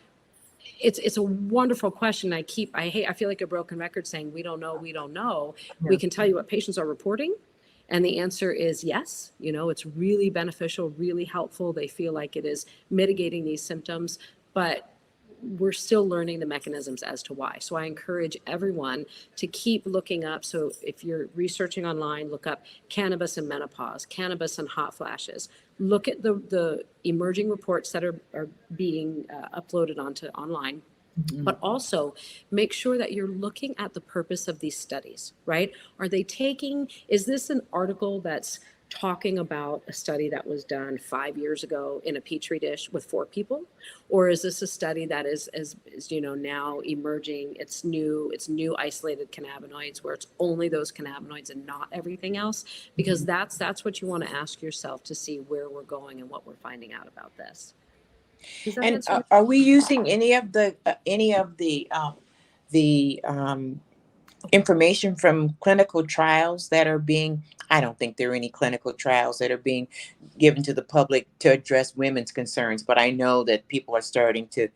Speaker 3: it's a wonderful question. I feel like a broken record saying we don't know, we don't know. We
Speaker 2: Yeah.
Speaker 3: can tell you what patients are reporting. And the answer is yes. It's really beneficial, really helpful. They feel like it is mitigating these symptoms, but we're still learning the mechanisms as to why. So I encourage everyone to keep looking up. So if you're researching online, look up cannabis and menopause, cannabis and hot flashes. Look at the emerging reports that are being uploaded onto online.
Speaker 2: Mhm.
Speaker 3: But also make sure that you're looking at the purpose of these studies, right? Is this an article that's talking about a study that was done 5 years ago in a petri dish with 4 people? Or is this a study that is now emerging, it's new isolated cannabinoids where it's only those cannabinoids and not everything else? Because that's what you want to ask yourself to see where we're going and what we're finding out about this. Does that
Speaker 2: And
Speaker 3: answer?
Speaker 2: are we using any of the information from clinical trials that are being? I don't think there are any clinical trials that are being given to the public to address women's concerns, but I know that people are starting to,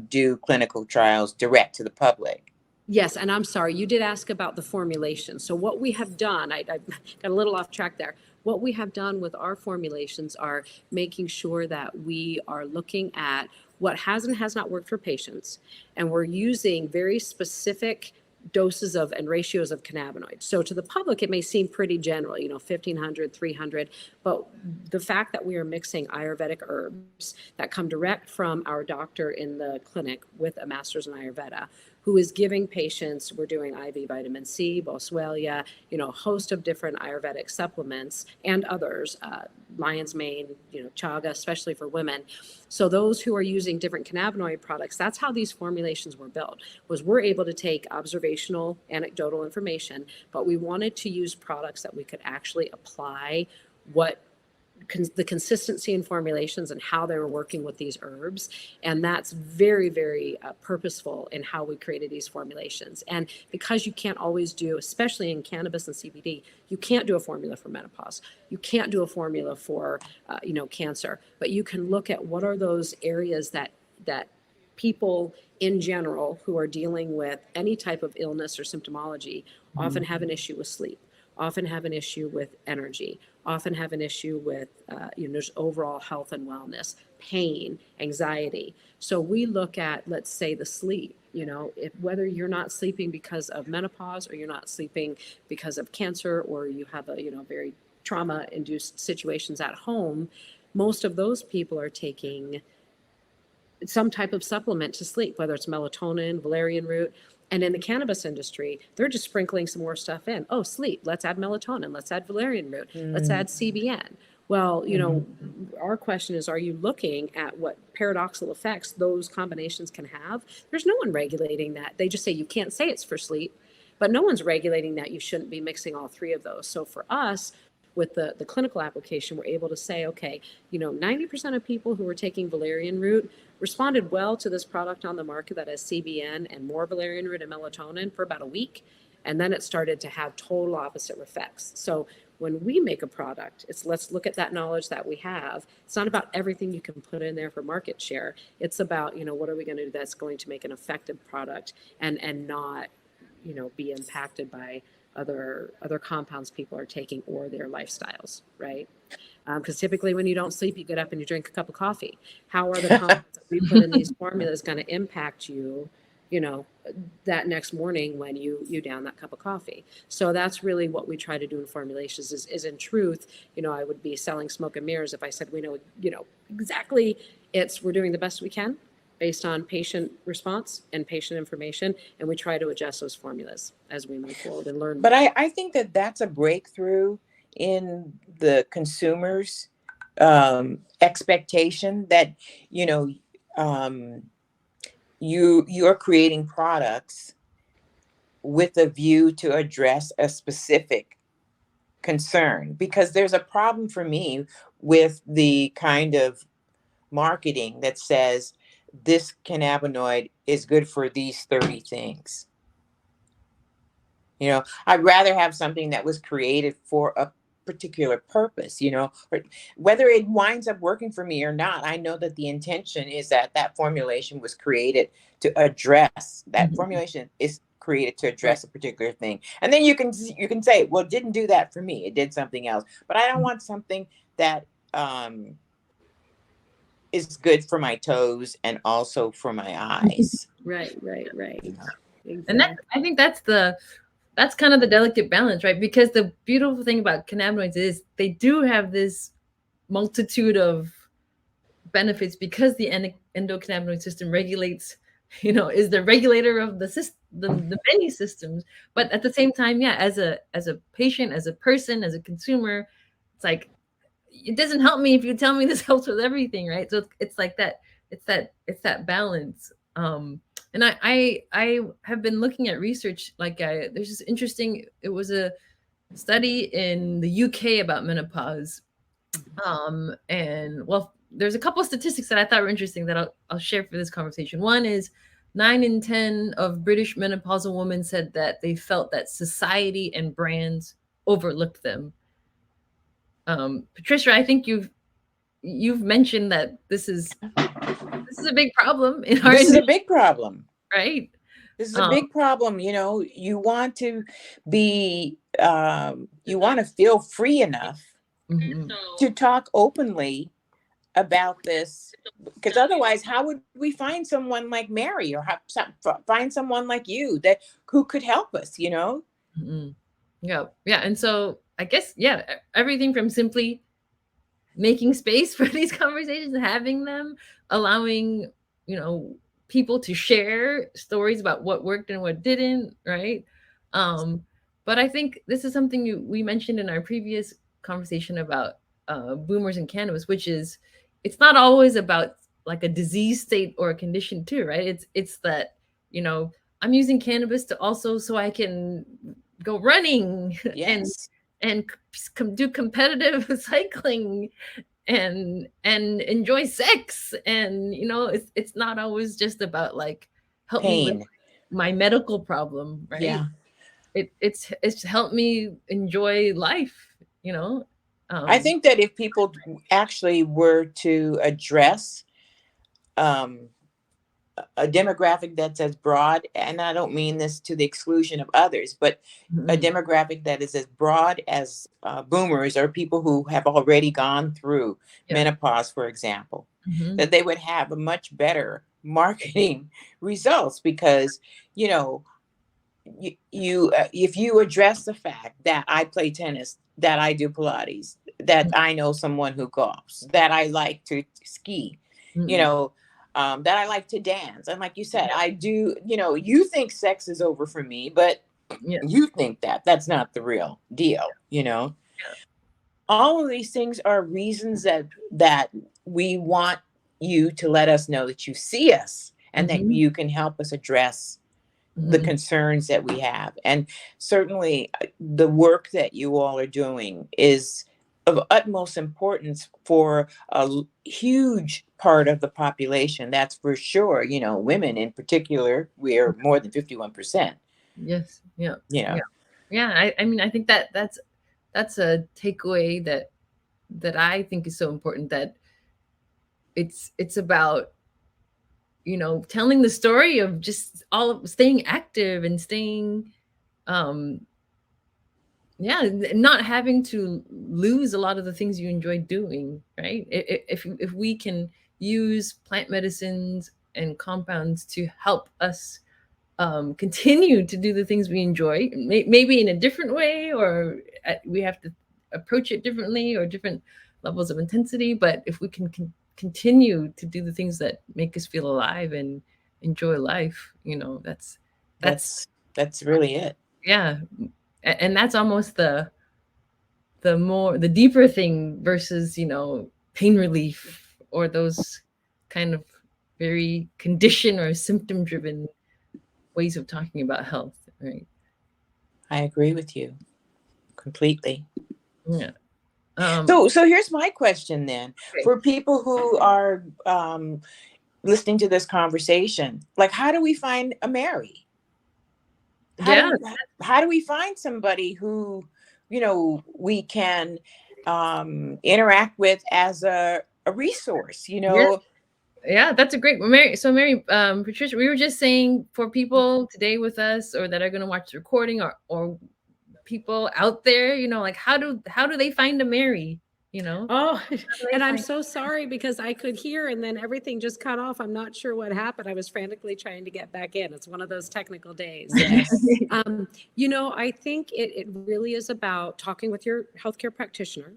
Speaker 2: do clinical trials direct to the public.
Speaker 3: Yes, and I'm sorry, you did ask about the formulation. So what we have done, I got a little off track there. What we have done with our formulations are making sure that we are looking at what has and has not worked for patients, and we're using very specific doses of and ratios of cannabinoids. So to the public, it may seem pretty general, 1,500, 300, but the fact that we are mixing Ayurvedic herbs that come direct from our doctor in the clinic with a master's in Ayurveda, who is giving patients, we're doing IV vitamin C, boswellia, a host of different Ayurvedic supplements and others, lion's mane, chaga, especially for women. So those who are using different cannabinoid products, that's how these formulations were built, was we're able to take observational, anecdotal information, but we wanted to use products that we could actually apply what the consistency in formulations and how they were working with these herbs. And that's very, very purposeful in how we created these formulations. And because you can't always do, especially in cannabis and CBD, you can't do a formula for menopause. You can't do a formula for, cancer, but you can look at what are those areas that people in general who are dealing with any type of illness or symptomology often have an issue with sleep, often have an issue with energy, often have an issue with just overall health and wellness, pain, anxiety. So we look at, let's say, the sleep. If whether you're not sleeping because of menopause, or you're not sleeping because of cancer, or you have a very trauma-induced situations at home, most of those people are taking some type of supplement to sleep, whether it's melatonin, valerian root. And in the cannabis industry, they're just sprinkling some more stuff in. Oh, sleep, let's add melatonin, let's add valerian root, let's add CBN. Well, our question is, are you looking at what paradoxical effects those combinations can have? There's no one regulating that. They just say you can't say it's for sleep, but no one's regulating that you shouldn't be mixing all 3 of those. So for us, with the clinical application, we're able to say, okay, 90% of people who were taking valerian root responded well to this product on the market that has CBN and more valerian root and melatonin for about a week. And then it started to have total opposite effects. So when we make a product, it's let's look at that knowledge that we have. It's not about everything you can put in there for market share. It's about, what are we going to do that's going to make an effective product and not, be impacted by other compounds people are taking or their lifestyles, right? Because typically when you don't sleep, you get up and you drink a cup of coffee. How are the compounds that we put in these formulas going to impact you, that next morning when you down that cup of coffee? So that's really what we try to do in formulations is in truth, I would be selling smoke and mirrors if I said we know, exactly we're doing the best we can based on patient response and patient information, and we try to adjust those formulas as we move forward and learn.
Speaker 2: But I think that that's a breakthrough in the consumer's expectation that, you're creating products with a view to address a specific concern, because there's a problem for me with the kind of marketing that says this cannabinoid is good for these 30 things. I'd rather have something that was created for a particular purpose, or whether it winds up working for me or not. I know that the intention is that formulation was created to address, that formulation is created to address a particular thing. And then you can say, well, it didn't do that for me. It did something else. But I don't want something that is good for my toes and also for my eyes.
Speaker 3: Right. Exactly.
Speaker 1: And I think that's kind of the delicate balance, right? Because the beautiful thing about cannabinoids is they do have this multitude of benefits because the endocannabinoid system regulates, is the regulator of the system, the many systems. But at the same time, yeah, as a patient, as a person, as a consumer, it's like, it doesn't help me if you tell me this helps with everything, right? So it's like that, it's that balance. And I have been looking at research, like there's this interesting, it was a study in the UK about menopause. And well, there's a couple of statistics that I thought were interesting that I'll share for this conversation. One is 9 in 10 of British menopausal women said that they felt that society and brands overlooked them. Patricia, I think you've mentioned that this is a big problem in our
Speaker 2: This is a big problem,
Speaker 1: right?
Speaker 2: This is a big problem. You want to be, you want to feel free enough to talk openly about this, because otherwise, how would we find someone like Mary or find someone like you who could help us?
Speaker 1: Mm-hmm. Yeah. And so I guess, everything from simply making space for these conversations, having them, allowing, people to share stories about what worked and what didn't, right? But I think this is something we mentioned in our previous conversation about boomers and cannabis, which is, it's not always about like a disease state or a condition too, right? It's that, I'm using cannabis to also so I can go running
Speaker 2: Yes.
Speaker 1: and do competitive cycling and enjoy sex, and it's not always just about like help me with my medical problem, right?
Speaker 2: Yeah.
Speaker 1: It's helped me enjoy life.
Speaker 2: I think that if people actually were to address a demographic that's as broad, and I don't mean this to the exclusion of others, but a demographic that is as broad as boomers or people who have already gone through menopause, for example, that they would have a much better marketing results, because you if you address the fact that I play tennis, that I do Pilates, that I know someone who golfs, that I like to ski, that I like to dance. And like you said, I do, you think sex is over for me, but you think that's not the real deal, All of these things are reasons that we want you to let us know that you see us and that you can help us address the
Speaker 1: Mhm.
Speaker 2: concerns that we have. And certainly the work that you all are doing is of utmost importance for huge part of the population. That's for sure. You know, women in particular, we're more than 51%,
Speaker 1: Yes. Yeah.
Speaker 2: you
Speaker 1: Yeah.
Speaker 2: know.
Speaker 1: Yeah. I mean, I think that that's a takeaway that I think is so important, that it's about, telling the story of just all of staying active and staying, um yeah, not having to lose a lot of the things you enjoy doing, right? If we can use plant medicines and compounds to help us, continue to do the things we enjoy, maybe in a different way, or we have to approach it differently, or different levels of intensity. But if we can continue to do the things that make us feel alive and enjoy life, that's
Speaker 2: That's really it.
Speaker 1: yeah, and that's almost the deeper thing versus, pain relief, or those kind of very condition or symptom driven ways of talking about health, right?
Speaker 2: I agree with you completely.
Speaker 1: Yeah.
Speaker 2: So here's my question then,
Speaker 1: Okay.
Speaker 2: for people who are listening to this conversation. Like, how do we find a Mary? How
Speaker 1: Yeah.
Speaker 2: do how do we find somebody who, we can interact with as a resource?
Speaker 1: Yeah. Yeah. That's a great, Mary. So Mary, Patricia, we were just saying, for people today with us, or that are going to watch the recording, or people out there, like, how do they find a Mary?
Speaker 3: Oh,
Speaker 1: How do they
Speaker 3: and I'm
Speaker 1: find?
Speaker 3: so sorry because I could hear and then everything just cut off. I'm not sure what happened. I was frantically trying to get back in. It's one of those technical days.
Speaker 2: Yes.
Speaker 3: I think it really is about talking with your healthcare practitioner.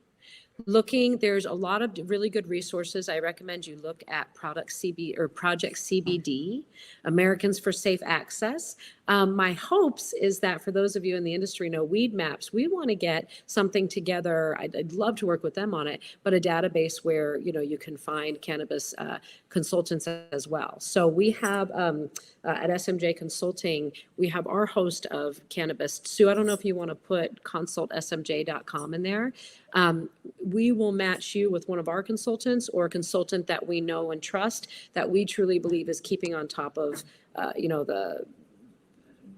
Speaker 3: There's a lot of really good resources. I recommend you look at Project CBD, Americans for Safe Access. My hopes is that for those of you in the industry know Weed Maps, we want to get something together. I'd love to work with them on it, but a database where you can find cannabis consultants as well. So we have at SMJ Consulting, we have our host of cannabis. Sue, I don't know if you want to put consultsmj.com in there. We will match you with one of our consultants, or a consultant that we know and trust, that we truly believe is keeping on top of,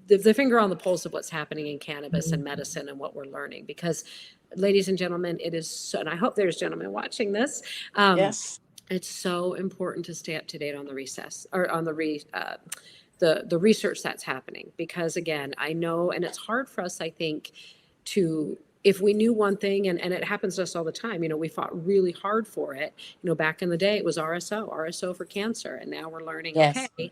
Speaker 3: the finger on the pulse of what's happening in cannabis and medicine and what we're learning. Because, ladies and gentlemen, it is so, and I hope there's gentlemen watching this.
Speaker 2: Yes.
Speaker 3: It's so important to stay up to date on the recess, or on the research that's happening, because again, I know, and it's hard for us, I think, to, if we knew one thing, and it happens to us all the time, we fought really hard for it. Back in the day, it was RSO for cancer, and now we're learning, okay,
Speaker 2: Yes.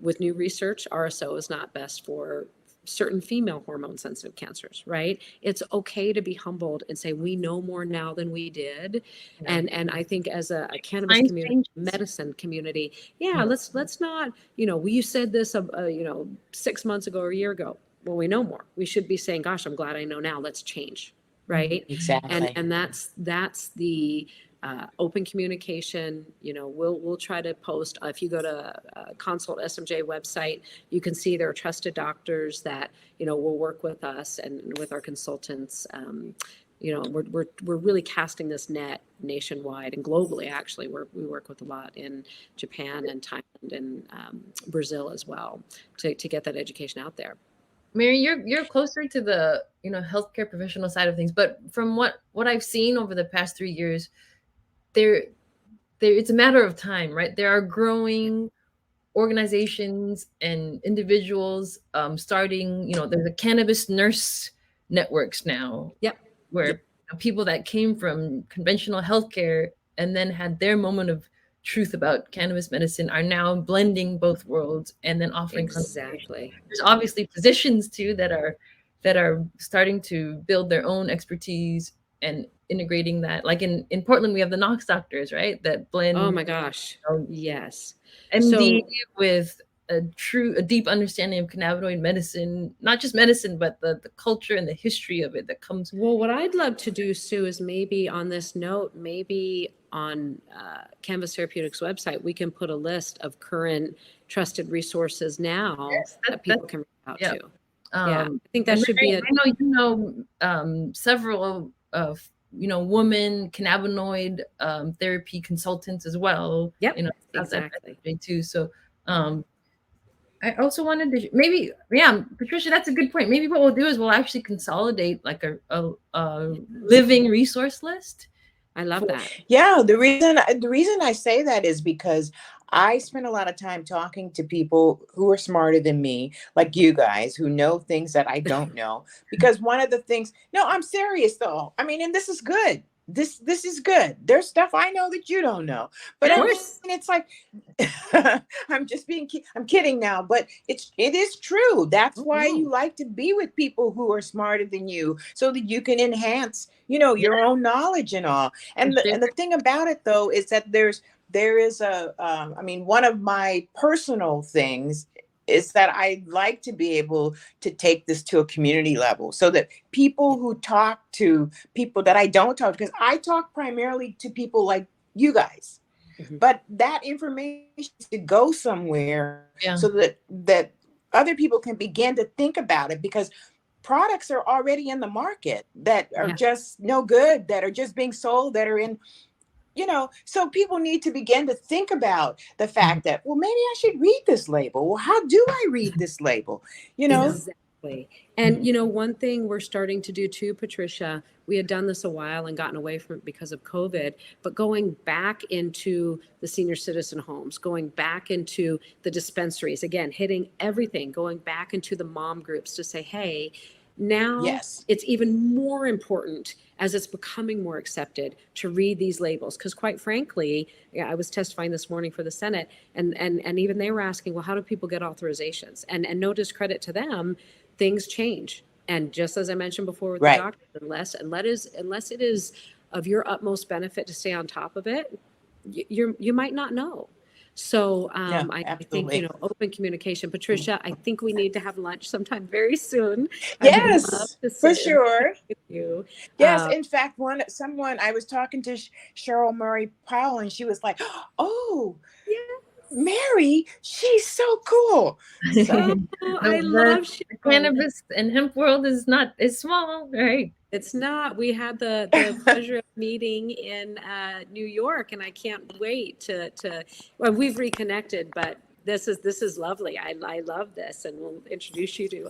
Speaker 3: with new research, RSO is not best for certain female hormone sensitive cancers, right? It's okay to be humbled and say, we know more now than we did.
Speaker 1: Yeah.
Speaker 3: And I think as a cannabis
Speaker 1: Science
Speaker 3: community,
Speaker 1: changes.
Speaker 3: medicine community, yeah,
Speaker 1: Yeah.
Speaker 3: let's not, you said this, 6 months ago or a year ago. Well, we know more. We should be saying, gosh, I'm glad I know now. Let's change. Right. And
Speaker 2: Exactly.
Speaker 3: and that's the open communication. We'll try to post. If you go to Consult SMJ website, you can see there are trusted doctors that will work with us and with our consultants. We're really casting this net nationwide and globally. Actually, we work with a lot in Japan and Thailand and Brazil as well to get that education out there.
Speaker 1: Mary, you're closer to the, healthcare professional side of things, but from what I've seen over the past 3 years, there it's a matter of time, right? There are growing organizations and individuals, starting, there's a cannabis nurse networks now,
Speaker 3: Yep.
Speaker 1: where people that came from conventional healthcare and then had their moment of truth about cannabis medicine are now blending both worlds and then offering consultation.
Speaker 3: Exactly.
Speaker 1: There's obviously physicians too that are starting to build their own expertise and integrating that. Like in Portland, we have the Knox doctors, right? That
Speaker 3: Oh
Speaker 1: blend,
Speaker 3: my gosh.
Speaker 1: um,
Speaker 3: Yes.
Speaker 1: MD
Speaker 3: So
Speaker 1: with a deep understanding of cannabinoid medicine, not just medicine, but the culture and the history of it that comes.
Speaker 3: Well, what I'd love to do, Sue, is maybe on this note, maybe on Cannabis Therapeutics website, we can put a list of current trusted resources now
Speaker 1: Yes,
Speaker 3: that people can reach out
Speaker 1: yeah.
Speaker 3: to. Yeah, I think that
Speaker 1: And
Speaker 3: should be
Speaker 1: Mary,
Speaker 3: a.
Speaker 1: I know several of woman cannabinoid therapy consultants as well.
Speaker 3: Yep,
Speaker 1: Have that
Speaker 3: exactly.
Speaker 1: too. So I also wanted to maybe, yeah, Patricia, that's a good point. Maybe what we'll do is we'll actually consolidate like a living resource list.
Speaker 3: I love that.
Speaker 2: Yeah, the reason I say that is because I spend a lot of time talking to people who are smarter than me, like you guys, who know things that I don't know. Because one of the things, no, I'm serious though. I mean, and this is good. This is good. There's stuff I know that you don't know. But
Speaker 3: Of
Speaker 2: I mean,
Speaker 3: course.
Speaker 2: it's like I'm just I'm kidding now, but it is true. That's
Speaker 3: Oh,
Speaker 2: why
Speaker 3: no.
Speaker 2: you like to be with people who are smarter than you, so that you can enhance,
Speaker 1: Yeah,
Speaker 2: your own knowledge and all.
Speaker 1: for
Speaker 2: And the
Speaker 1: sure.
Speaker 2: and the thing about it though is that there is I mean, one of my personal things is that I like to be able to take this to a community level, so that people who talk to people that I don't talk to, because I talk primarily to people like you guys,
Speaker 3: Mhm.
Speaker 2: but that information to go somewhere,
Speaker 1: Yeah,
Speaker 2: so that other people can begin to think about it, because products are already in the market that are
Speaker 3: Yeah.
Speaker 2: just no good, that are just being sold, that are in, so people need to begin to think about the
Speaker 1: mhm,
Speaker 2: fact that, well, maybe I should read this label. Well, how do I read this label? you know
Speaker 3: Exactly. And one thing we're starting to do too, Patricia, we had done this a while and gotten away from it because of COVID, but going back into the senior citizen homes, going back into the dispensaries, again, hitting everything, going back into the mom groups to say, hey, now
Speaker 2: yes.
Speaker 3: it's even more important as it's becoming more accepted to read these labels. Because quite frankly, yeah, I was testifying this morning for the Senate, and even they were asking, well, how do people get authorizations? And no discredit to them, things change. And just as I mentioned before with the
Speaker 2: Right.
Speaker 3: doctor, unless it is of your utmost benefit to stay on top of it, you might not know. So
Speaker 2: Yeah,
Speaker 3: I think,
Speaker 2: absolutely.
Speaker 3: open communication. Patricia, I think we need to have lunch sometime very soon. I would love
Speaker 2: Yes,
Speaker 3: to
Speaker 2: for
Speaker 3: sit and
Speaker 2: sure.
Speaker 3: with you.
Speaker 2: Yes, in fact, someone I was talking to, Cheryl Murray Powell, and she was like, "Oh,
Speaker 3: Yes.
Speaker 2: Mary, she's so cool." So
Speaker 3: Oh, I love
Speaker 1: the
Speaker 3: Cheryl.
Speaker 1: cannabis and hemp world is small, right?
Speaker 3: It's not. We had the pleasure of meeting in New York, and I can't wait to. Well, we've reconnected, but this is lovely. I love this, and we'll introduce you to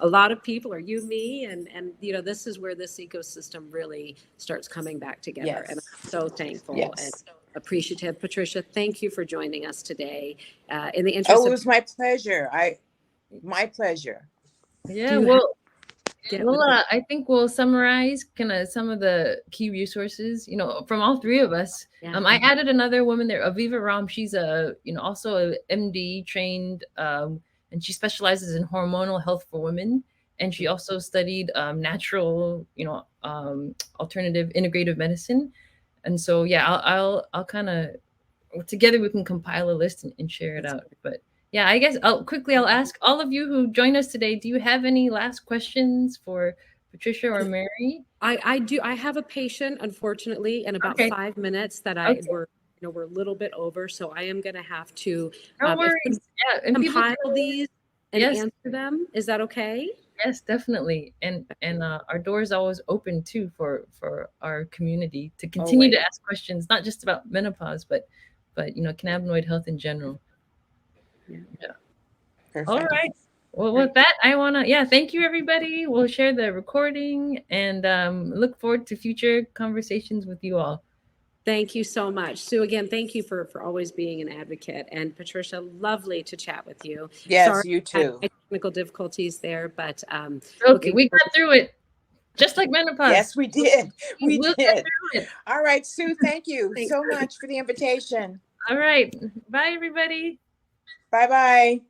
Speaker 3: a lot of people, or you, me, and this is where this ecosystem really starts coming back together, and
Speaker 2: yes,
Speaker 3: I'm so thankful and
Speaker 2: yes.
Speaker 3: appreciative. Patricia, thank you for joining us today. In the interest
Speaker 2: Oh, it
Speaker 3: of,
Speaker 2: was my pleasure. My pleasure.
Speaker 3: do
Speaker 1: Yeah,
Speaker 3: you have
Speaker 1: well,
Speaker 3: to get with the.
Speaker 1: I think we'll summarize kind of some of the key resources, from all three of us.
Speaker 3: Yeah.
Speaker 1: I added another woman there, Aviva Ram. She's also a MD trained, and she specializes in hormonal health for women. And she also studied natural, alternative integrative medicine. And so, yeah, I'll kind of together we can compile a list and share it
Speaker 3: That's
Speaker 1: out. But yeah, I guess I'll ask all of you who joined us today, do you have any last questions for Patricia or Mary?
Speaker 3: I do. I have a patient, unfortunately, in about
Speaker 1: Okay.
Speaker 3: 5 minutes that
Speaker 1: Okay.
Speaker 3: we're a little bit over. So I am going to have to,
Speaker 1: No
Speaker 3: if you could
Speaker 1: worries. Yeah. And people can,
Speaker 3: compile these and
Speaker 1: yes,
Speaker 3: answer them. Is that okay?
Speaker 1: yes, definitely. And our door is always open too for our community to continue to
Speaker 3: Always.
Speaker 1: ask questions, not just about menopause, but cannabinoid health in general.
Speaker 3: Yeah.
Speaker 1: Yeah. All
Speaker 2: Perfect.
Speaker 1: right. Well,
Speaker 3: Right.
Speaker 1: with that, yeah, thank you, everybody. We'll share the recording and look forward to future conversations with you all.
Speaker 3: Thank you so much. Sue, again, thank you for always being an advocate. And Patricia, lovely to chat with you.
Speaker 2: Yes,
Speaker 3: Sorry,
Speaker 2: you
Speaker 3: I had
Speaker 2: too.
Speaker 3: technical difficulties there, but
Speaker 1: Okay,
Speaker 3: looking
Speaker 1: we
Speaker 3: forward.
Speaker 1: got through it, just like menopause.
Speaker 2: Yes, we did. We
Speaker 1: We'll get
Speaker 2: did.
Speaker 1: through it.
Speaker 2: All right, Sue, thank you
Speaker 3: Thanks.
Speaker 2: so much for the invitation.
Speaker 1: All right. Bye, everybody.
Speaker 2: Bye bye.